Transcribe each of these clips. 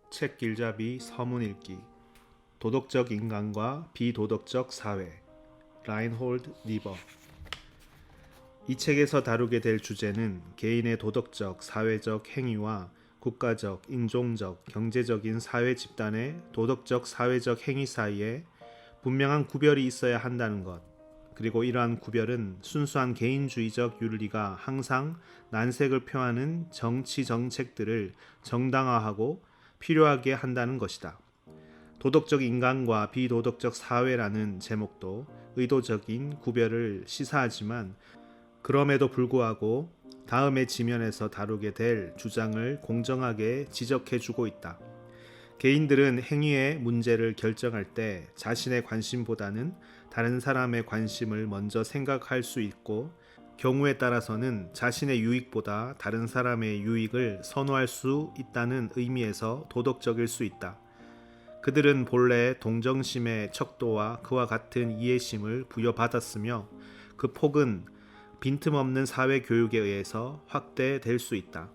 책 길잡이 서문 읽기 도덕적 인간과 비도덕적 사회 라인홀드 니버 이 책에서 다루게 될 주제는 개인의 도덕적, 사회적 행위와 국가적, 인종적, 경제적인 사회 집단의 도덕적, 사회적 행위 사이에 분명한 구별이 있어야 한다는 것, 그리고 이러한 구별은 순수한 개인주의적 윤리가 항상 난색을 표하는 정치 정책들을 정당화하고 필요하게 한다는 것이다. 도덕적 인간과 비도덕적 사회라는 제목도 의도적인 구별을 시사하지만 그럼에도 불구하고 다음의 지면에서 다루게 될 주장을 공정하게 지적해주고 있다. 개인들은 행위의 문제를 결정할 때 자신의 관심보다는 다른 사람의 관심을 먼저 생각할 수 있고, 경우에 따라서는 자신의 유익보다 다른 사람의 유익을 선호할 수 있다는 의미에서 도덕적일 수 있다. 그들은 본래 동정심의 척도와 그와 같은 이해심을 부여받았으며 그 폭은 빈틈없는 사회 교육에 의해서 확대될 수 있다.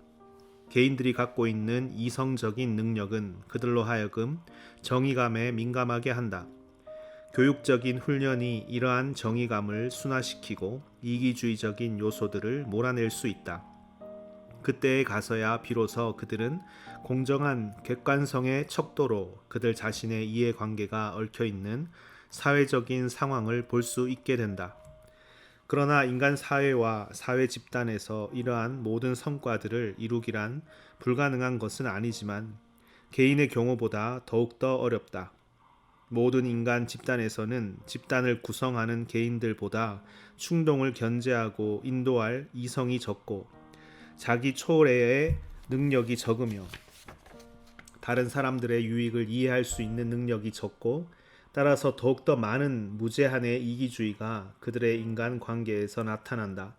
개인들이 갖고 있는 이성적인 능력은 그들로 하여금 정의감에 민감하게 한다. 교육적인 훈련이 이러한 정의감을 순화시키고 이기주의적인 요소들을 몰아낼 수 있다. 그때에 가서야 비로소 그들은 공정한 객관성의 척도로 그들 자신의 이해관계가 얽혀있는 사회적인 상황을 볼 수 있게 된다. 그러나 인간 사회와 사회 집단에서 이러한 모든 성과들을 이루기란 불가능한 것은 아니지만 개인의 경우보다 더욱더 어렵다. 모든 인간 집단에서는 집단을 구성하는 개인들보다 충동을 견제하고 인도할 이성이 적고 자기 초래의 능력이 적으며 다른 사람들의 유익을 이해할 수 있는 능력이 적고, 따라서 더욱더 많은 무제한의 이기주의가 그들의 인간 관계에서 나타난다.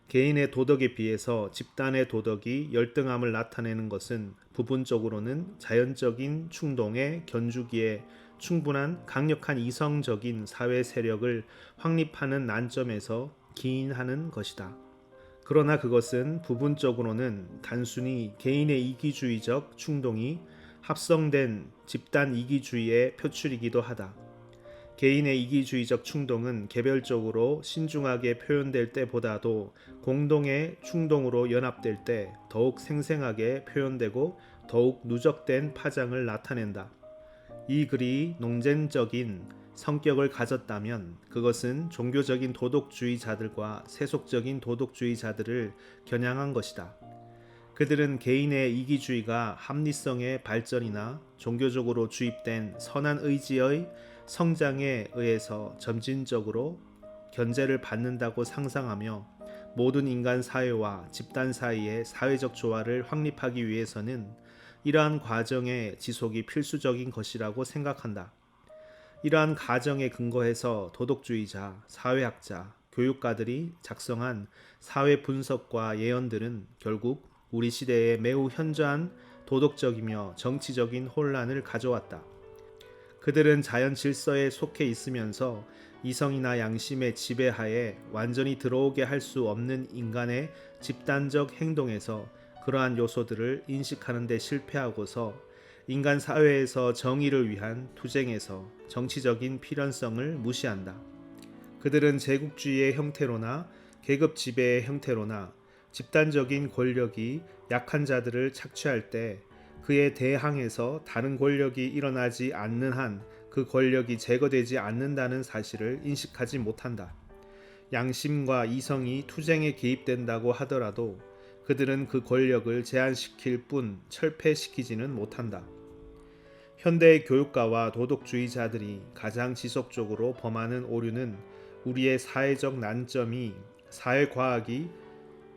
개인의 도덕에 비해서 집단의 도덕이 열등함을 나타내는 것은 부분적으로는 자연적인 충동에 견주기에 충분한 강력한 이성적인 사회 세력을 확립하는 난점에서 기인하는 것이다. 그러나 그것은 부분적으로는 단순히 개인의 이기주의적 충동이 합성된 집단 이기주의의 표출이기도 하다. 개인의 이기주의적 충동은 개별적으로 신중하게 표현될 때보다도 공동의 충동으로 연합될 때 더욱 생생하게 표현되고 더욱 누적된 파장을 나타낸다. 이 글이 논쟁적인 성격을 가졌다면 그것은 종교적인 도덕주의자들과 세속적인 도덕주의자들을 겨냥한 것이다. 그들은 개인의 이기주의가 합리성의 발전이나 종교적으로 주입된 선한 의지의 성장에 의해서 점진적으로 견제를 받는다고 상상하며 모든 인간 사회와 집단 사이의 사회적 조화를 확립하기 위해서는 이러한 과정의 지속이 필수적인 것이라고 생각한다. 이러한 가정에 근거해서 도덕주의자, 사회학자, 교육가들이 작성한 사회 분석과 예언들은 결국 우리 시대에 매우 현저한 도덕적이며 정치적인 혼란을 가져왔다. 그들은 자연 질서에 속해 있으면서 이성이나 양심의 지배하에 완전히 들어오게 할 수 없는 인간의 집단적 행동에서 그러한 요소들을 인식하는 데 실패하고서 인간 사회에서 정의를 위한 투쟁에서 정치적인 필연성을 무시한다. 그들은 제국주의의 형태로나 계급 지배의 형태로나 집단적인 권력이 약한 자들을 착취할 때 그에 대항해서 다른 권력이 일어나지 않는 한 그 권력이 제거되지 않는다는 사실을 인식하지 못한다. 양심과 이성이 투쟁에 개입된다고 하더라도 그들은 그 권력을 제한시킬 뿐 철폐시키지는 못한다. 현대의 교육가와 도덕주의자들이 가장 지속적으로 범하는 오류는 우리의 사회적 난점이 사회과학이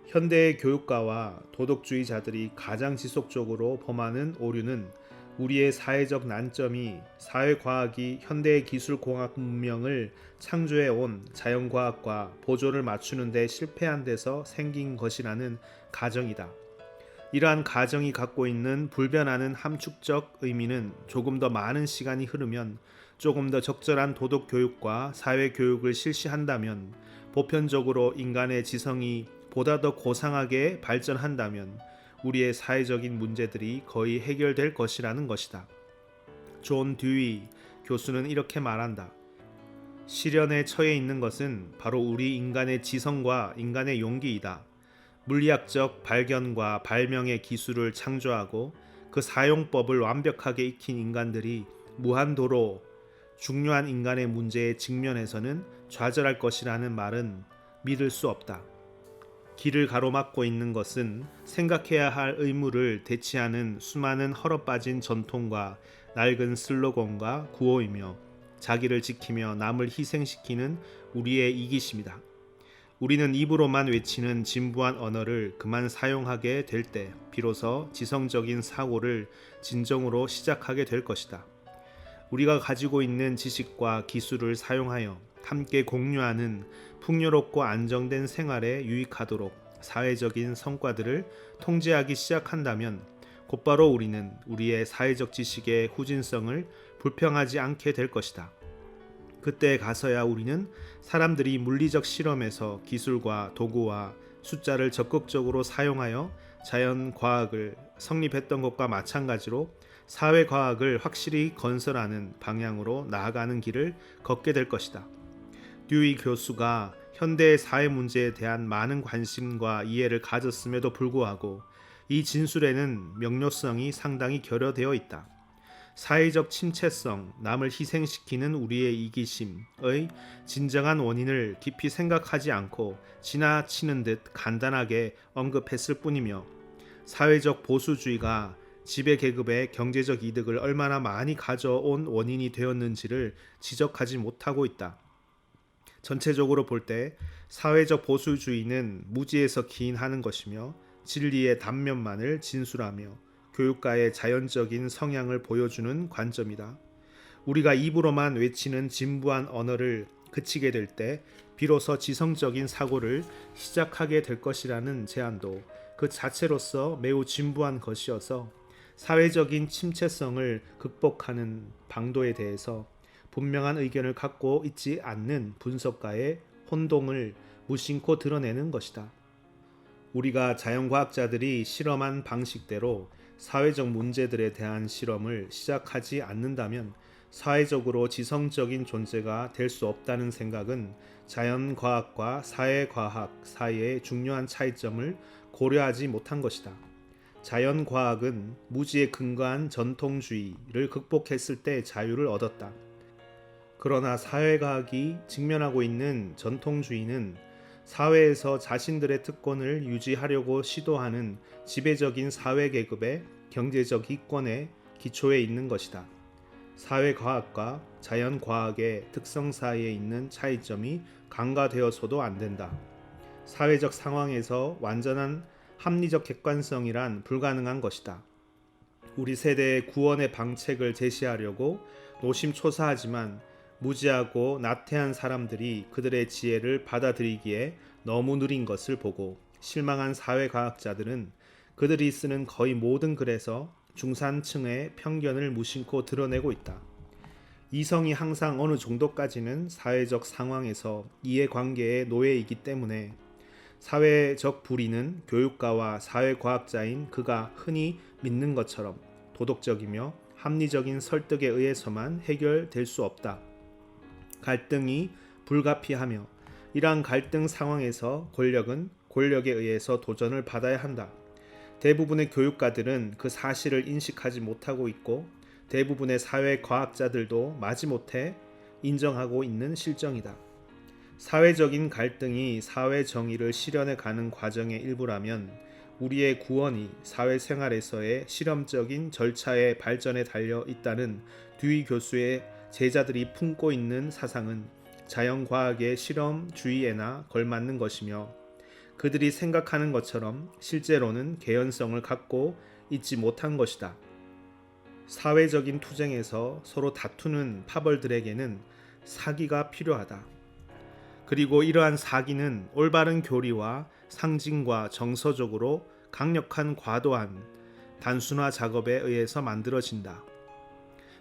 현대의 교육가와 도덕주의자들이 가장 지속적으로 범하는 오류는 우리의 사회적 난점이 사회과학이 현대의 기술공학 문명을 창조해 온 자연과학과 보조를 맞추는 데 실패한 데서 생긴 것이라는 가정이다. 이러한 가정이 갖고 있는 불변하는 함축적 의미는 조금 더 많은 시간이 흐르면, 조금 더 적절한 도덕교육과 사회교육을 실시한다면, 보편적으로 인간의 지성이 보다 더 고상하게 발전한다면 우리의 사회적인 문제들이 거의 해결될 것이라는 것이다. 존 듀이 교수는 이렇게 말한다. 시련에 처해 있는 것은 바로 우리 인간의 지성과 인간의 용기이다. 물리학적 발견과 발명의 기술을 창조하고 그 사용법을 완벽하게 익힌 인간들이 무한도로 중요한 인간의 문제에 직면해서는 좌절할 것이라는 말은 믿을 수 없다. 길을 가로막고 있는 것은 생각해야 할 의무를 대치하는 수많은 헐어빠진 전통과 낡은 슬로건과 구호이며 자기를 지키며 남을 희생시키는 우리의 이기심이다. 우리는 입으로만 외치는 진부한 언어를 그만 사용하게 될 때 비로소 지성적인 사고를 진정으로 시작하게 될 것이다. 우리가 가지고 있는 지식과 기술을 사용하여 함께 공유하는 풍요롭고 안정된 생활에 유익하도록 사회적인 성과들을 통제하기 시작한다면 곧바로 우리는 우리의 사회적 지식의 후진성을 불평하지 않게 될 것이다. 그때 가서야 우리는 사람들이 물리적 실험에서 기술과 도구와 숫자를 적극적으로 사용하여 자연과학을 성립했던 것과 마찬가지로 사회과학을 확실히 건설하는 방향으로 나아가는 길을 걷게 될 것이다. 듀이 교수가 현대의 사회 문제에 대한 많은 관심과 이해를 가졌음에도 불구하고 이 진술에는 명료성이 상당히 결여되어 있다. 사회적 침체성, 남을 희생시키는 우리의 이기심의 진정한 원인을 깊이 생각하지 않고 지나치는 듯 간단하게 언급했을 뿐이며 사회적 보수주의가 지배계급의 경제적 이득을 얼마나 많이 가져온 원인이 되었는지를 지적하지 못하고 있다. 전체적으로 볼 때 사회적 보수주의는 무지에서 기인하는 것이며 진리의 단면만을 진술하며 교육가의 자연적인 성향을 보여주는 관점이다. 우리가 입으로만 외치는 진부한 언어를 그치게 될 때 비로소 지성적인 사고를 시작하게 될 것이라는 제안도 그 자체로서 매우 진부한 것이어서 사회적인 침체성을 극복하는 방도에 대해서 분명한 의견을 갖고 있지 않는 분석가의 혼동을 무심코 드러내는 것이다. 우리가 자연과학자들이 실험한 방식대로 사회적 문제들에 대한 실험을 시작하지 않는다면 사회적으로 지성적인 존재가 될 수 없다는 생각은 자연과학과 사회과학 사이의 중요한 차이점을 고려하지 못한 것이다. 자연과학은 무지에 근거한 전통주의를 극복했을 때 자유를 얻었다. 그러나 사회과학이 직면하고 있는 전통주의는 사회에서 자신들의 특권을 유지하려고 시도하는 지배적인 사회계급의 경제적 이권의 기초에 있는 것이다. 사회과학과 자연과학의 특성 사이에 있는 차이점이 간과되어서도 안 된다. 사회적 상황에서 완전한 합리적 객관성이란 불가능한 것이다. 우리 세대의 구원의 방책을 제시하려고 노심초사하지만 무지하고 나태한 사람들이 그들의 지혜를 받아들이기에 너무 느린 것을 보고 실망한 사회과학자들은 그들이 쓰는 거의 모든 글에서 중산층의 편견을 무심코 드러내고 있다. 이성이 항상 어느 정도까지는 사회적 상황에서 이해관계의 노예이기 때문에 사회적 불의는 교육가와 사회과학자인 그가 흔히 믿는 것처럼 도덕적이며 합리적인 설득에 의해서만 해결될 수 없다. 갈등이 불가피하며 이러한 갈등 상황에서 권력은 권력에 의해서 도전을 받아야 한다. 대부분의 교육가들은 그 사실을 인식하지 못하고 있고 대부분의 사회과학자들도 마지못해 인정하고 있는 실정이다. 사회적인 갈등이 사회 정의를 실현해 가는 과정의 일부라면 우리의 구원이 사회생활에서의 실험적인 절차의 발전에 달려 있다는 듀이 교수의 제자들이 품고 있는 사상은 자연과학의 실험주의에나 걸맞는 것이며 그들이 생각하는 것처럼 실제로는 개연성을 갖고 있지 못한 것이다. 사회적인 투쟁에서 서로 다투는 파벌들에게는 사기가 필요하다. 그리고 이러한 사기는 올바른 교리와 상징과 정서적으로 강력한 과도한 단순화 작업에 의해서 만들어진다.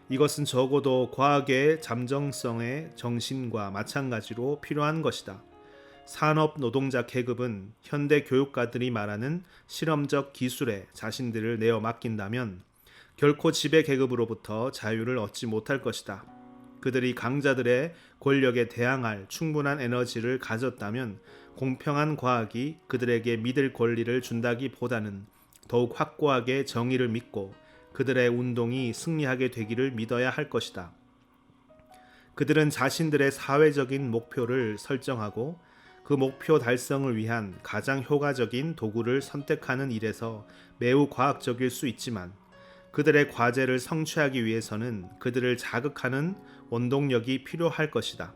이것은 적어도 과학의 잠정성의 정신과 마찬가지로 필요한 것이다. 산업 노동자 계급은 현대 교육가들이 말하는 실험적 기술에 자신들을 내어 맡긴다면 결코 지배 계급으로부터 자유를 얻지 못할 것이다. 그들이 강자들의 권력에 대항할 충분한 에너지를 가졌다면 공평한 과학이 그들에게 믿을 권리를 준다기보다는 더욱 확고하게 정의를 믿고 그들의 운동이 승리하게 되기를 믿어야 할 것이다. 그들은 자신들의 사회적인 목표를 설정하고 그 목표 달성을 위한 가장 효과적인 도구를 선택하는 일에서 매우 과학적일 수 있지만 그들의 과제를 성취하기 위해서는 그들을 자극하는 원동력이 필요할 것이다.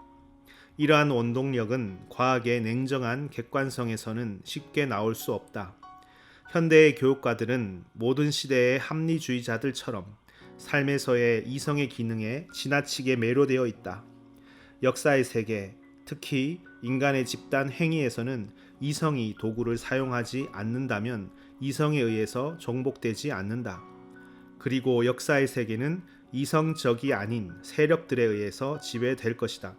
이러한 원동력은 과학의 냉정한 객관성에서는 쉽게 나올 수 없다. 현대의 교육가들은 모든 시대의 합리주의자들처럼 삶에서의 이성의 기능에 지나치게 매료되어 있다. 역사의 세계, 특히 인간의 집단 행위에서는 이성이 도구를 사용하지 않는다면 이성에 의해서 정복되지 않는다. 그리고 역사의 세계는 이성적이 아닌 세력들에 의해서 지배될 것이다.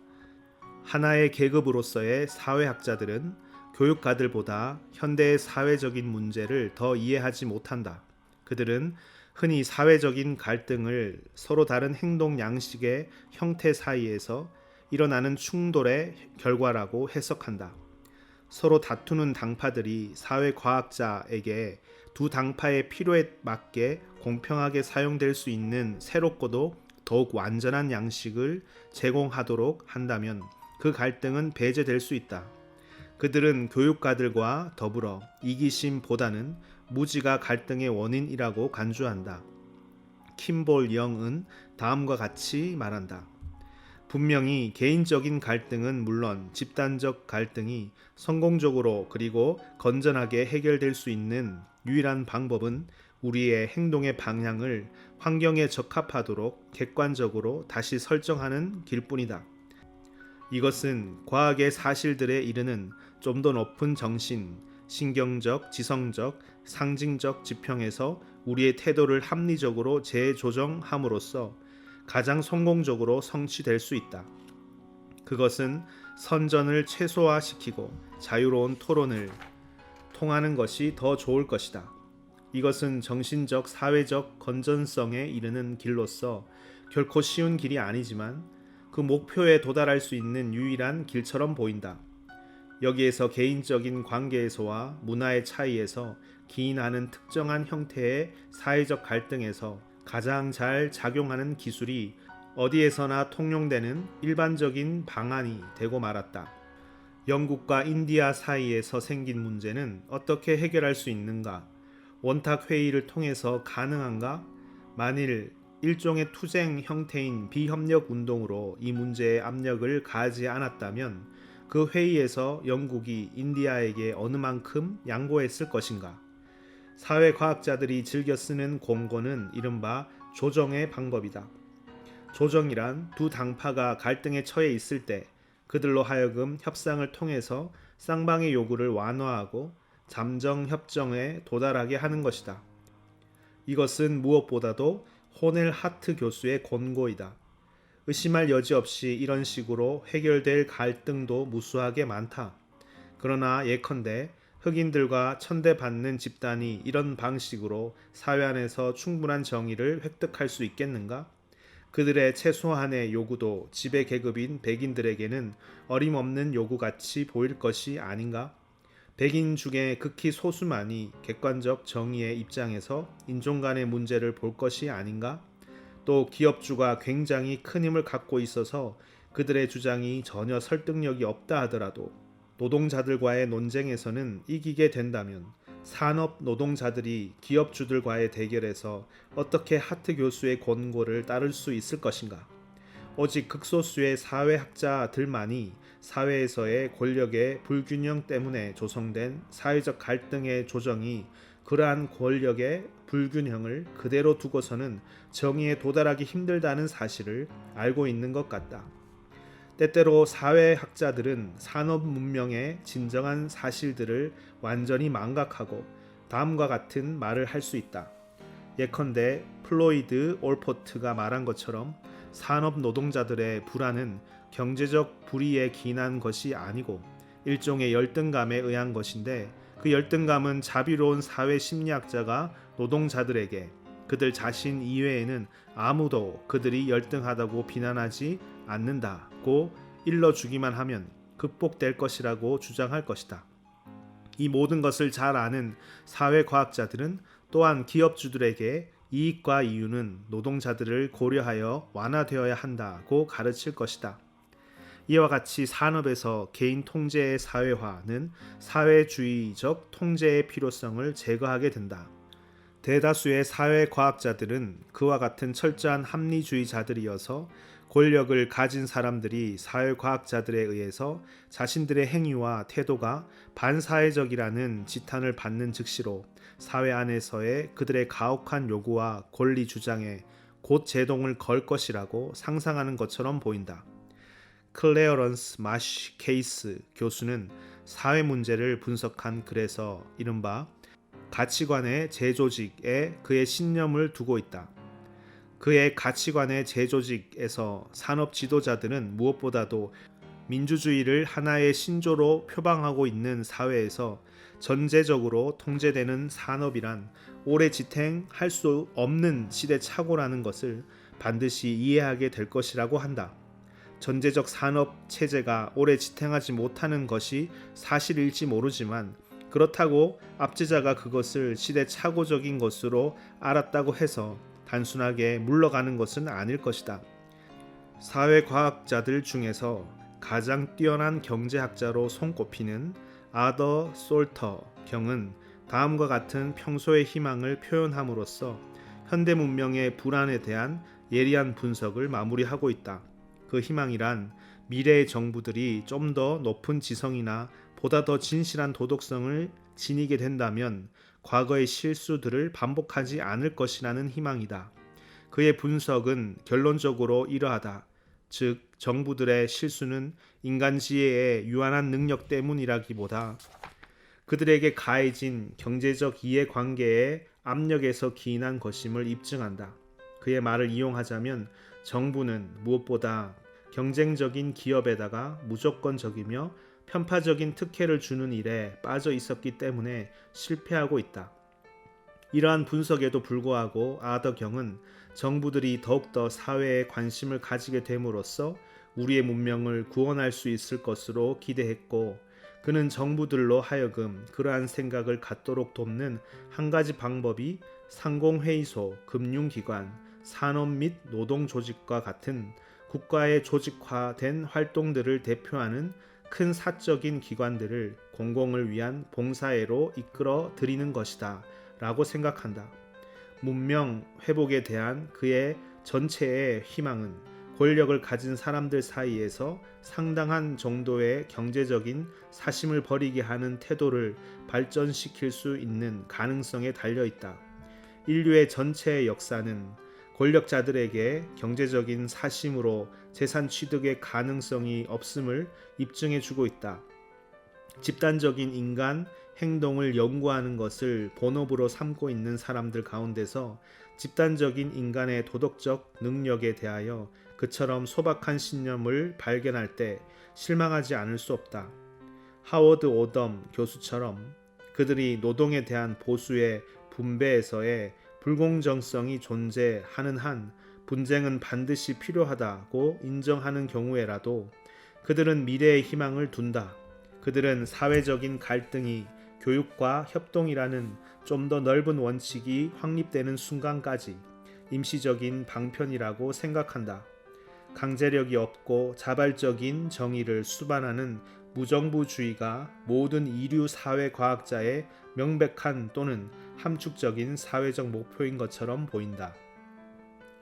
하나의 계급으로서의 사회학자들은 교육가들보다 현대의 사회적인 문제를 더 이해하지 못한다. 그들은 흔히 사회적인 갈등을 서로 다른 행동 양식의 형태 사이에서 일어나는 충돌의 결과라고 해석한다. 서로 다투는 당파들이 사회과학자에게 두 당파의 필요에 맞게 공평하게 사용될 수 있는 새롭고도 더욱 완전한 양식을 제공하도록 한다면 그 갈등은 배제될 수 있다. 그들은 교육가들과 더불어 이기심보다는 무지가 갈등의 원인이라고 간주한다. 킴볼 영은 다음과 같이 말한다. 분명히 개인적인 갈등은 물론 집단적 갈등이 성공적으로 그리고 건전하게 해결될 수 있는 유일한 방법은 우리의 행동의 방향을 환경에 적합하도록 객관적으로 다시 설정하는 길뿐이다. 이것은 과학의 사실들에 이르는 좀 더 높은 정신, 신경적, 지성적, 상징적 지평에서 우리의 태도를 합리적으로 재조정함으로써 가장 성공적으로 성취될 수 있다. 그것은 선전을 최소화시키고 자유로운 토론을 통하는 것이 더 좋을 것이다. 이것은 정신적, 사회적 건전성에 이르는 길로서 결코 쉬운 길이 아니지만 그 목표에 도달할 수 있는 유일한 길처럼 보인다. 여기에서 개인적인 관계에서와 문화의 차이에서 기인하는 특정한 형태의 사회적 갈등에서 가장 잘 작용하는 기술이 어디에서나 통용되는 일반적인 방안이 되고 말았다. 영국과 인디아 사이에서 생긴 문제는 어떻게 해결할 수 있는가? 원탁 회의를 통해서 가능한가? 만일 일종의 투쟁 형태인 비협력 운동으로 이 문제에 압력을 가하지 않았다면 그 회의에서 영국이 인디아에게 어느 만큼 양보했을 것인가? 사회과학자들이 즐겨 쓰는 공고는 이른바 조정의 방법이다. 조정이란 두 당파가 갈등에 처해 있을 때 그들로 하여금 협상을 통해서 쌍방의 요구를 완화하고 잠정 협정에 도달하게 하는 것이다. 이것은 무엇보다도 호넬 하트 교수의 권고이다. 의심할 여지 없이 이런 식으로 해결될 갈등도 무수하게 많다. 그러나 예컨대 흑인들과 천대받는 집단이 이런 방식으로 사회 안에서 충분한 정의를 획득할 수 있겠는가? 그들의 최소한의 요구도 지배 계급인 백인들에게는 어림없는 요구같이 보일 것이 아닌가? 백인 중에 극히 소수만이 객관적 정의의 입장에서 인종 간의 문제를 볼 것이 아닌가? 또 기업주가 굉장히 큰 힘을 갖고 있어서 그들의 주장이 전혀 설득력이 없다 하더라도 노동자들과의 논쟁에서는 이기게 된다면 산업 노동자들이 기업주들과의 대결에서 어떻게 하트 교수의 권고를 따를 수 있을 것인가? 오직 극소수의 사회학자들만이 사회에서의 권력의 불균형 때문에 조성된 사회적 갈등의 조정이 그러한 권력의 불균형을 그대로 두고서는 정의에 도달하기 힘들다는 사실을 알고 있는 것 같다. 때때로 사회학자들은 산업 문명의 진정한 사실들을 완전히 망각하고 다음과 같은 말을 할 수 있다. 예컨대 플로이드 올포트가 말한 것처럼 산업 노동자들의 불안은 경제적 불의에 기인한 것이 아니고 일종의 열등감에 의한 것인데 그 열등감은 자비로운 사회 심리학자가 노동자들에게 그들 자신 이외에는 아무도 그들이 열등하다고 비난하지 않는다고 일러주기만 하면 극복될 것이라고 주장할 것이다. 이 모든 것을 잘 아는 사회과학자들은 또한 기업주들에게 이익과 이유는 노동자들을 고려하여 완화되어야 한다고 가르칠 것이다. 이와 같이 산업에서 개인 통제의 사회화는 사회주의적 통제의 필요성을 제거하게 된다. 대다수의 사회과학자들은 그와 같은 철저한 합리주의자들이어서 권력을 가진 사람들이 사회과학자들에 의해서 자신들의 행위와 태도가 반사회적이라는 지탄을 받는 즉시로 사회 안에서의 그들의 가혹한 요구와 권리 주장에 곧 제동을 걸 것이라고 상상하는 것처럼 보인다. 클레어런스 마쉬 케이스 교수는 사회 문제를 분석한 글에서 이른바 가치관의 재조직에 그의 신념을 두고 있다. 그의 가치관의 재조직에서 산업 지도자들은 무엇보다도 민주주의를 하나의 신조로 표방하고 있는 사회에서 전제적으로 통제되는 산업이란 오래 지탱할 수 없는 시대착오라는 것을 반드시 이해하게 될 것이라고 한다. 전제적 산업 체제가 오래 지탱하지 못하는 것이 사실일지 모르지만 그렇다고 압제자가 그것을 시대착오적인 것으로 알았다고 해서 단순하게 물러가는 것은 아닐 것이다. 사회과학자들 중에서 가장 뛰어난 경제학자로 손꼽히는 아더 솔터 경은 다음과 같은 평소의 희망을 표현함으로써 현대 문명의 불안에 대한 예리한 분석을 마무리하고 있다. 그 희망이란 미래의 정부들이 좀 더 높은 지성이나 보다 더 진실한 도덕성을 지니게 된다면 과거의 실수들을 반복하지 않을 것이라는 희망이다. 그의 분석은 결론적으로 이러하다. 즉, 정부들의 실수는 인간 지혜의 유한한 능력 때문이라기보다 그들에게 가해진 경제적 이해관계의 압력에서 기인한 것임을 입증한다. 그의 말을 이용하자면 정부는 무엇보다 경쟁적인 기업에다가 무조건적이며 편파적인 특혜를 주는 일에 빠져 있었기 때문에 실패하고 있다. 이러한 분석에도 불구하고 아더 경은 정부들이 더욱더 사회에 관심을 가지게 됨으로써 우리의 문명을 구원할 수 있을 것으로 기대했고, 그는 정부들로 하여금 그러한 생각을 갖도록 돕는 한 가지 방법이 상공회의소, 금융기관, 산업 및 노동조직과 같은 국가의 조직화된 활동들을 대표하는 큰 사적인 기관들을 공공을 위한 봉사회로 이끌어 들이는 것이다 라고 생각한다. 문명 회복에 대한 그의 전체의 희망은 권력을 가진 사람들 사이에서 상당한 정도의 경제적인 사심을 버리게 하는 태도를 발전시킬 수 있는 가능성에 달려있다. 인류의 전체의 역사는 권력자들에게 경제적인 사심으로 재산 취득의 가능성이 없음을 입증해 주고 있다. 집단적인 인간 행동을 연구하는 것을 본업으로 삼고 있는 사람들 가운데서 집단적인 인간의 도덕적 능력에 대하여 그처럼 소박한 신념을 발견할 때 실망하지 않을 수 없다. 하워드 오덤 교수처럼 그들이 노동에 대한 보수의 분배에서의 불공정성이 존재하는 한 분쟁은 반드시 필요하다고 인정하는 경우에라도 그들은 미래의 희망을 둔다. 그들은 사회적인 갈등이 교육과 협동이라는 좀 더 넓은 원칙이 확립되는 순간까지 임시적인 방편이라고 생각한다. 강제력이 없고 자발적인 정의를 수반하는 무정부주의가 모든 이류 사회과학자의 명백한 또는 함축적인 사회적 목표인 것처럼 보인다.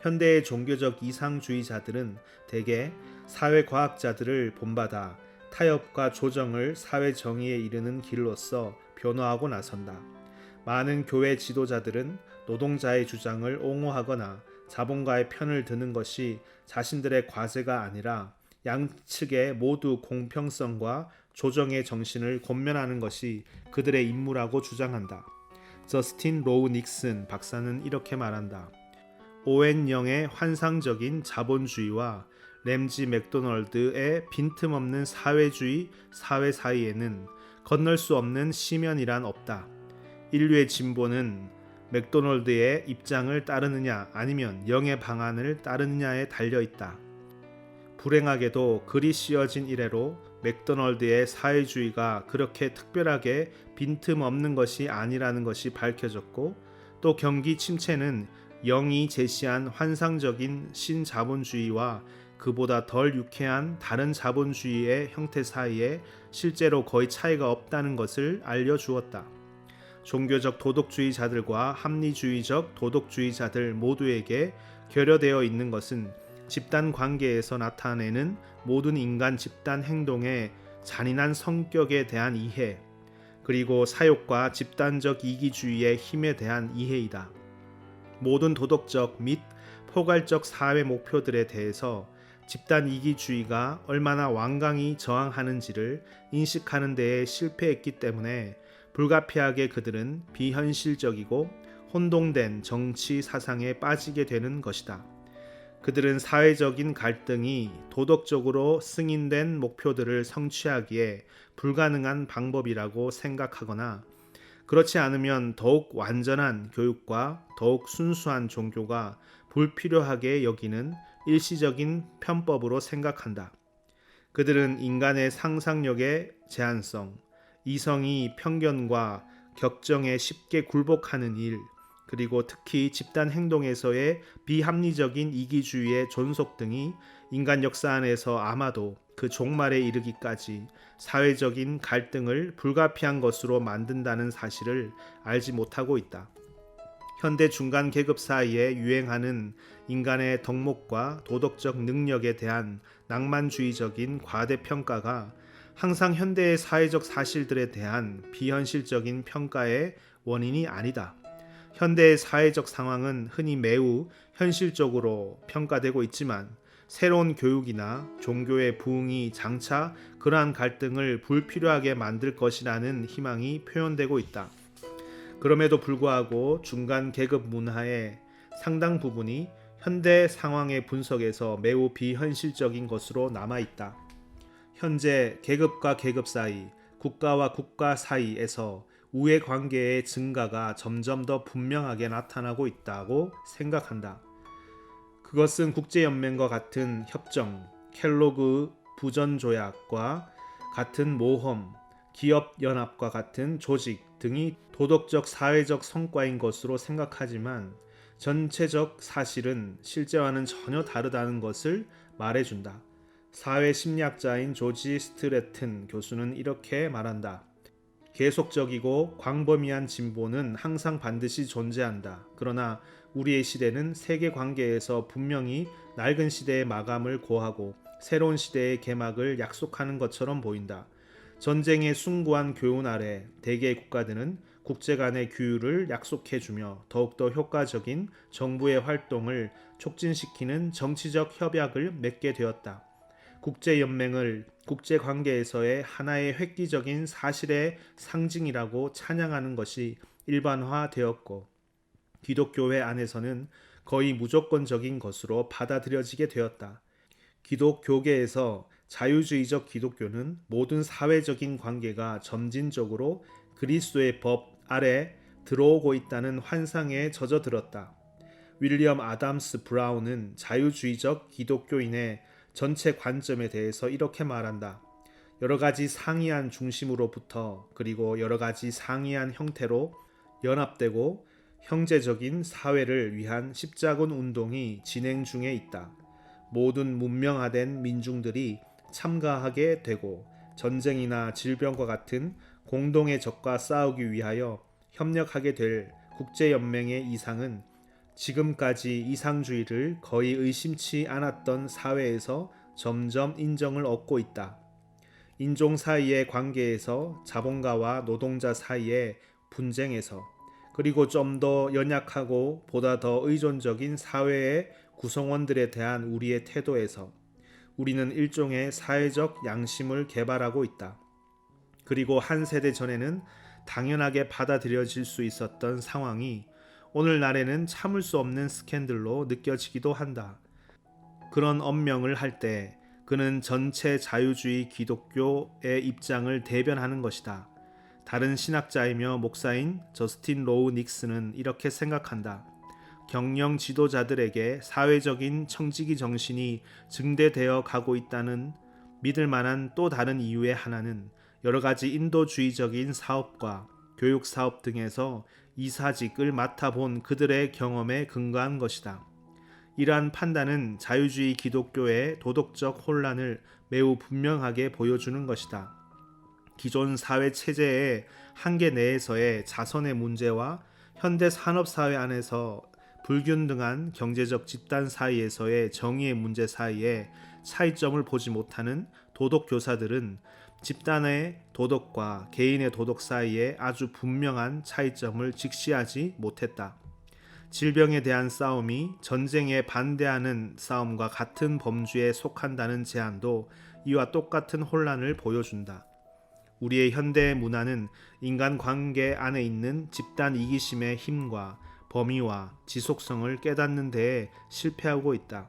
현대의 종교적 이상주의자들은 대개 사회과학자들을 본받아 타협과 조정을 사회 정의에 이르는 길로서 변호하고 나선다. 많은 교회 지도자들은 노동자의 주장을 옹호하거나 자본가의 편을 드는 것이 자신들의 과제가 아니라 양측의 모두 공평성과 조정의 정신을 권면하는 것이 그들의 임무라고 주장한다. 저스틴 로우 닉슨 박사는 이렇게 말한다. 오웬 영의 환상적인 자본주의와 램지 맥도널드의 빈틈없는 사회주의 사회 사이에는 건널 수 없는 심연이란 없다. 인류의 진보는 맥도널드의 입장을 따르느냐 아니면 영의 방안을 따르느냐에 달려있다. 불행하게도 글이 씌어진 이래로 맥도널드의 사회주의가 그렇게 특별하게 빈틈없는 것이 아니라는 것이 밝혀졌고, 또 경기 침체는 영이 제시한 환상적인 신자본주의와 그보다 덜 유쾌한 다른 자본주의의 형태 사이에 실제로 거의 차이가 없다는 것을 알려주었다. 종교적 도덕주의자들과 합리주의적 도덕주의자들 모두에게 결여되어 있는 것은 집단 관계에서 나타내는 모든 인간 집단 행동의 잔인한 성격에 대한 이해, 그리고 사욕과 집단적 이기주의의 힘에 대한 이해이다. 모든 도덕적 및 포괄적 사회 목표들에 대해서 집단 이기주의가 얼마나 완강히 저항하는지를 인식하는 데에 실패했기 때문에 불가피하게 그들은 비현실적이고 혼동된 정치 사상에 빠지게 되는 것이다. 그들은 사회적인 갈등이 도덕적으로 승인된 목표들을 성취하기에 불가능한 방법이라고 생각하거나, 그렇지 않으면 더욱 완전한 교육과 더욱 순수한 종교가 불필요하게 여기는 일시적인 편법으로 생각한다. 그들은 인간의 상상력의 제한성, 이성이 편견과 격정에 쉽게 굴복하는 일, 그리고 특히 집단 행동에서의 비합리적인 이기주의의 존속 등이 인간 역사 안에서 아마도 그 종말에 이르기까지 사회적인 갈등을 불가피한 것으로 만든다는 사실을 알지 못하고 있다. 현대 중간 계급 사이에 유행하는 인간의 덕목과 도덕적 능력에 대한 낭만주의적인 과대평가가 항상 현대의 사회적 사실들에 대한 비현실적인 평가의 원인이 아니다. 현대의 사회적 상황은 흔히 매우 현실적으로 평가되고 있지만, 새로운 교육이나 종교의 부흥이 장차 그러한 갈등을 불필요하게 만들 것이라는 희망이 표현되고 있다. 그럼에도 불구하고 중간 계급 문화의 상당 부분이 현대 상황의 분석에서 매우 비현실적인 것으로 남아있다. 현재 계급과 계급 사이, 국가와 국가 사이에서 우애 관계의 증가가 점점 더 분명하게 나타나고 있다고 생각한다. 그것은 국제연맹과 같은 협정, 켈로그 부전조약과 같은 모험, 기업연합과 같은 조직 등이 도덕적 사회적 성과인 것으로 생각하지만, 전체적 사실은 실제와는 전혀 다르다는 것을 말해준다. 사회심리학자인 조지 스트래튼 교수는 이렇게 말한다. 계속적이고 광범위한 진보는 항상 반드시 존재한다. 그러나 우리의 시대는 세계 관계에서 분명히 낡은 시대의 마감을 고하고 새로운 시대의 개막을 약속하는 것처럼 보인다. 전쟁의 숭고한 교훈 아래 대개의 국가들은 국제 간의 규율을 약속해주며 더욱더 효과적인 정부의 활동을 촉진시키는 정치적 협약을 맺게 되었다. 국제연맹을 국제관계에서의 하나의 획기적인 사실의 상징이라고 찬양하는 것이 일반화되었고, 기독교회 안에서는 거의 무조건적인 것으로 받아들여지게 되었다. 기독교계에서 자유주의적 기독교는 모든 사회적인 관계가 점진적으로 그리스도의 법 아래 들어오고 있다는 환상에 젖어들었다. 윌리엄 아담스 브라운은 자유주의적 기독교인의 전체 관점에 대해서 이렇게 말한다. 여러 가지 상이한 중심으로부터 그리고 여러 가지 상이한 형태로 연합되고 형제적인 사회를 위한 십자군 운동이 진행 중에 있다. 모든 문명화된 민중들이 참가하게 되고 전쟁이나 질병과 같은 공동의 적과 싸우기 위하여 협력하게 될 국제연맹의 이상은 지금까지 이상주의를 거의 의심치 않았던 사회에서 점점 인정을 얻고 있다. 인종 사이의 관계에서, 자본가와 노동자 사이의 분쟁에서, 그리고 좀 더 연약하고 보다 더 의존적인 사회의 구성원들에 대한 우리의 태도에서 우리는 일종의 사회적 양심을 개발하고 있다. 그리고 한 세대 전에는 당연하게 받아들여질 수 있었던 상황이 오늘날에는 참을 수 없는 스캔들로 느껴지기도 한다. 그런 엄명을 할 때 그는 전체 자유주의 기독교의 입장을 대변하는 것이다. 다른 신학자이며 목사인 저스틴 로우 닉스는 이렇게 생각한다. 경영 지도자들에게 사회적인 청지기 정신이 증대되어 가고 있다는 믿을 만한 또 다른 이유의 하나는 여러 가지 인도주의적인 사업과 교육 사업 등에서 이사직을 맡아본 그들의 경험에 근거한 것이다. 이러한 판단은 자유주의 기독교의 도덕적 혼란을 매우 분명하게 보여주는 것이다. 기존 사회 체제의 한계 내에서의 자선의 문제와 현대 산업사회 안에서 불균등한 경제적 집단 사이에서의 정의의 문제 사이에 차이점을 보지 못하는 도덕교사들은 집단의 도덕과 개인의 도덕 사이에 아주 분명한 차이점을 직시하지 못했다. 질병에 대한 싸움이 전쟁에 반대하는 싸움과 같은 범주에 속한다는 제안도 이와 똑같은 혼란을 보여준다. 우리의 현대 문화는 인간관계 안에 있는 집단 이기심의 힘과 범위와 지속성을 깨닫는 데에 실패하고 있다.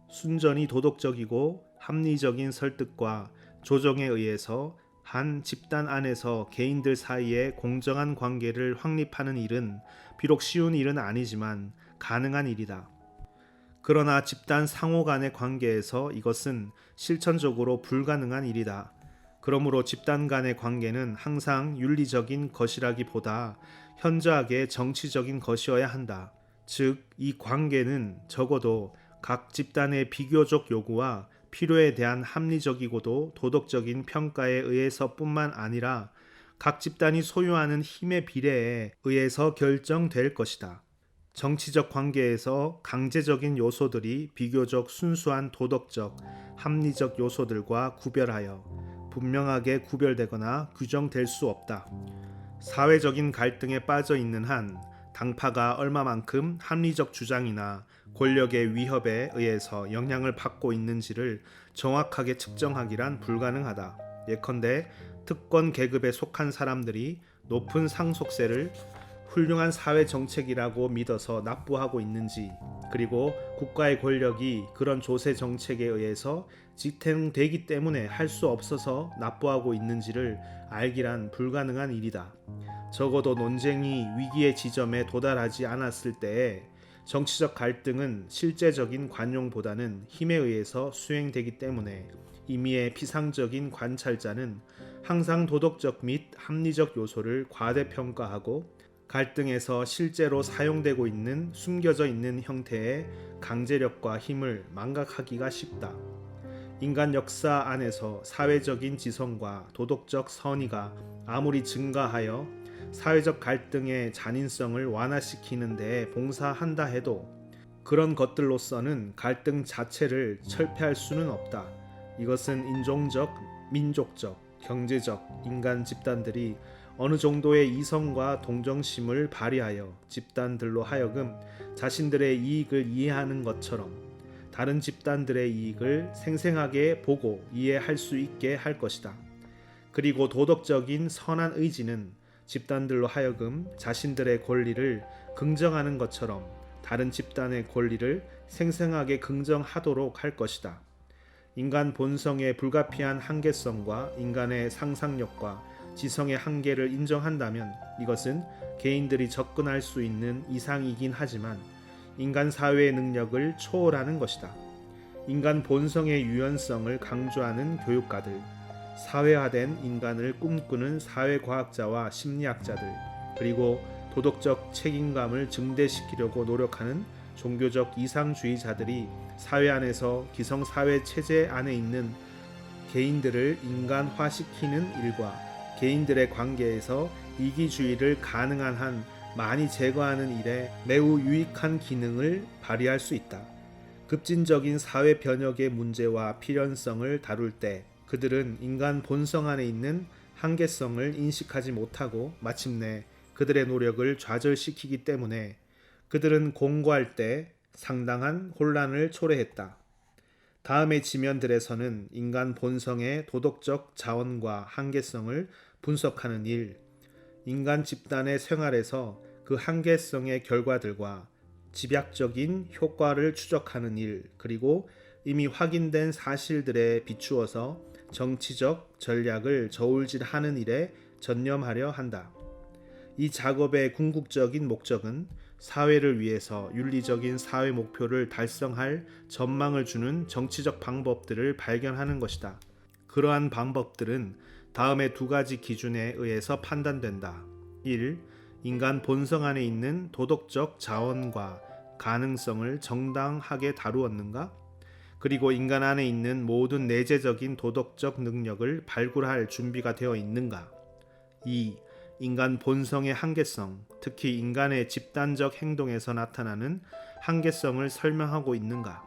순전히 도덕적이고 합리적인 설득과 조정에 의해서 한 집단 안에서 개인들 사이에 공정한 관계를 확립하는 일은 비록 쉬운 일은 아니지만 가능한 일이다. 그러나 집단 상호 간의 관계에서 이것은 실천적으로 불가능한 일이다. 그러므로 집단 간의 관계는 항상 윤리적인 것이라기보다 현저하게 정치적인 것이어야 한다. 즉, 이 관계는 적어도 각 집단의 비교적 요구와 필요에 대한 합리적이고도 도덕적인 평가에 의해서뿐만 아니라 각 집단이 소유하는 힘의 비례에 의해서 결정될 것이다. 정치적 관계에서 강제적인 요소들이 비교적 순수한 도덕적, 합리적 요소들과 구별하여 분명하게 구별되거나 규정될 수 없다. 사회적인 갈등에 빠져 있는 한 당파가 얼마만큼 합리적 주장이나 권력의 위협에 의해서 영향을 받고 있는지를 정확하게 측정하기란 불가능하다. 예컨대 특권 계급에 속한 사람들이 높은 상속세를 훌륭한 사회 정책이라고 믿어서 납부하고 있는지, 그리고 국가의 권력이 그런 조세 정책에 의해서 지탱되기 때문에 할 수 없어서 납부하고 있는지를 알기란 불가능한 일이다. 적어도 논쟁이 위기의 지점에 도달하지 않았을 때에 정치적 갈등은 실제적인 관용보다는 힘에 의해서 수행되기 때문에 임의의 피상적인 관찰자는 항상 도덕적 및 합리적 요소를 과대평가하고 갈등에서 실제로 사용되고 있는 숨겨져 있는 형태의 강제력과 힘을 망각하기가 쉽다. 인간 역사 안에서 사회적인 지성과 도덕적 선의가 아무리 증가하여 사회적 갈등의 잔인성을 완화시키는 데에 봉사한다 해도 그런 것들로서는 갈등 자체를 철폐할 수는 없다. 이것은 인종적, 민족적, 경제적 인간 집단들이 어느 정도의 이성과 동정심을 발휘하여 집단들로 하여금 자신들의 이익을 이해하는 것처럼 다른 집단들의 이익을 생생하게 보고 이해할 수 있게 할 것이다. 그리고 도덕적인 선한 의지는 집단들로 하여금 자신들의 권리를 긍정하는 것처럼 다른 집단의 권리를 생생하게 긍정하도록 할 것이다. 인간 본성의 불가피한 한계성과 인간의 상상력과 지성의 한계를 인정한다면 이것은 개인들이 접근할 수 있는 이상이긴 하지만 인간 사회의 능력을 초월하는 것이다. 인간 본성의 유연성을 강조하는 교육가들, 사회화된 인간을 꿈꾸는 사회과학자와 심리학자들, 그리고 도덕적 책임감을 증대시키려고 노력하는 종교적 이상주의자들이 사회 안에서 기성사회 체제 안에 있는 개인들을 인간화시키는 일과 개인들의 관계에서 이기주의를 가능한 한 많이 제거하는 일에 매우 유익한 기능을 발휘할 수 있다. 급진적인 사회 변혁의 문제와 필연성을 다룰 때 그들은 인간 본성 안에 있는 한계성을 인식하지 못하고 마침내 그들의 노력을 좌절시키기 때문에 그들은 공고할 때 상당한 혼란을 초래했다. 다음의 지면들에서는 인간 본성의 도덕적 자원과 한계성을 분석하는 일, 인간 집단의 생활에서 그 한계성의 결과들과 집약적인 효과를 추적하는 일, 그리고 이미 확인된 사실들에 비추어서 정치적 전략을 저울질하는 일에 전념하려 한다. 이 작업의 궁극적인 목적은 사회를 위해서 윤리적인 사회 목표를 달성할 전망을 주는 정치적 방법들을 발견하는 것이다. 그러한 방법들은 다음의 두 가지 기준에 의해서 판단된다. 1. 인간 본성 안에 있는 도덕적 자원과 가능성을 정당하게 다루었는가? 그리고 인간 안에 있는 모든 내재적인 도덕적 능력을 발굴할 준비가 되어 있는가? 2. 인간 본성의 한계성, 특히 인간의 집단적 행동에서 나타나는 한계성을 설명하고 있는가?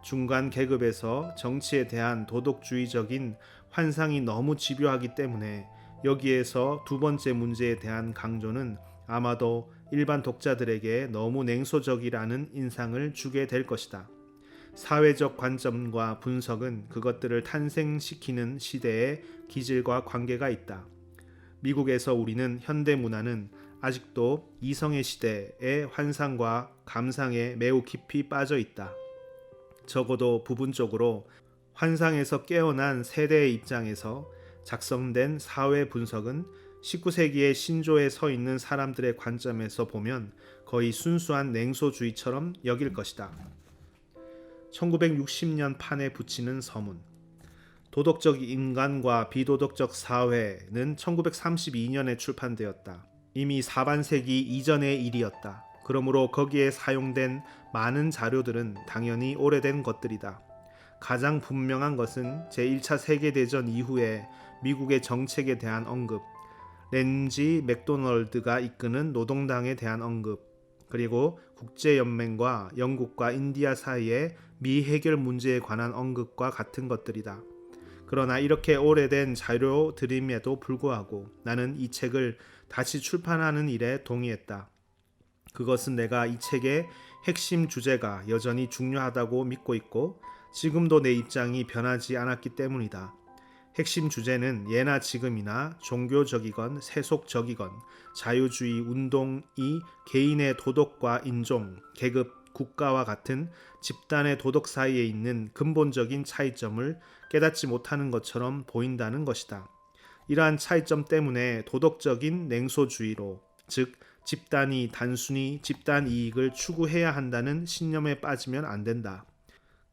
중간 계급에서 정치에 대한 도덕주의적인 환상이 너무 집요하기 때문에 여기에서 두 번째 문제에 대한 강조는 아마도 일반 독자들에게 너무 냉소적이라는 인상을 주게 될 것이다. 사회적 관점과 분석은 그것들을 탄생시키는 시대의 기질과 관계가 있다. 미국에서 우리는 현대 문화는 아직도 이성의 시대의 환상과 감상에 매우 깊이 빠져 있다. 적어도 부분적으로 환상에서 깨어난 세대의 입장에서 작성된 사회 분석은 19세기의 신조에 서 있는 사람들의 관점에서 보면 거의 순수한 냉소주의처럼 여길 것이다. 1960년 판에 붙이는 서문. 도덕적 인간과 비도덕적 사회는 1932년에 출판되었다. 이미 4반세기 이전의 일이었다. 그러므로 거기에 사용된 많은 자료들은 당연히 오래된 것들이다. 가장 분명한 것은 제1차 세계대전 이후에 미국의 정책에 대한 언급, 렌지 맥도널드가 이끄는 노동당에 대한 언급, 그리고 국제연맹과 영국과 인디아 사이의 미해결 문제에 관한 언급과 같은 것들이다. 그러나 이렇게 오래된 자료들임에도 불구하고 나는 이 책을 다시 출판하는 일에 동의했다. 그것은 내가 이 책의 핵심 주제가 여전히 중요하다고 믿고 있고 지금도 내 입장이 변하지 않았기 때문이다. 핵심 주제는 예나 지금이나 종교적이건 세속적이건 자유주의 운동이 개인의 도덕과 인종, 계급, 국가와 같은 집단의 도덕 사이에 있는 근본적인 차이점을 깨닫지 못하는 것처럼 보인다는 것이다. 이러한 차이점 때문에 도덕적인 냉소주의로, 즉 집단이 단순히 집단 이익을 추구해야 한다는 신념에 빠지면 안 된다.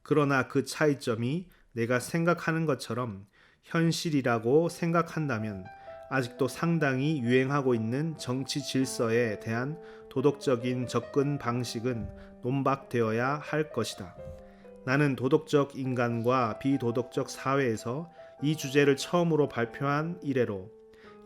그러나 그 차이점이 내가 생각하는 것처럼 현실이라고 생각한다면 아직도 상당히 유행하고 있는 정치 질서에 대한 도덕적인 접근 방식은 논박되어야 할 것이다. 나는 도덕적 인간과 비도덕적 사회에서 이 주제를 처음으로 발표한 이래로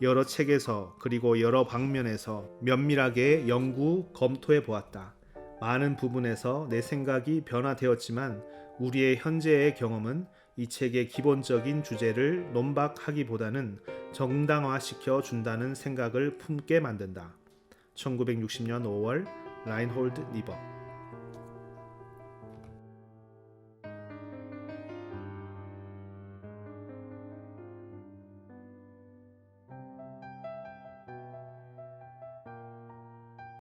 여러 책에서 그리고 여러 방면에서 면밀하게 연구, 검토해 보았다. 많은 부분에서 내 생각이 변화되었지만 우리의 현재의 경험은 이 책의 기본적인 주제를 논박하기보다는 정당화시켜 준다는 생각을 품게 만든다. 1960년 5월 라인홀드 리버.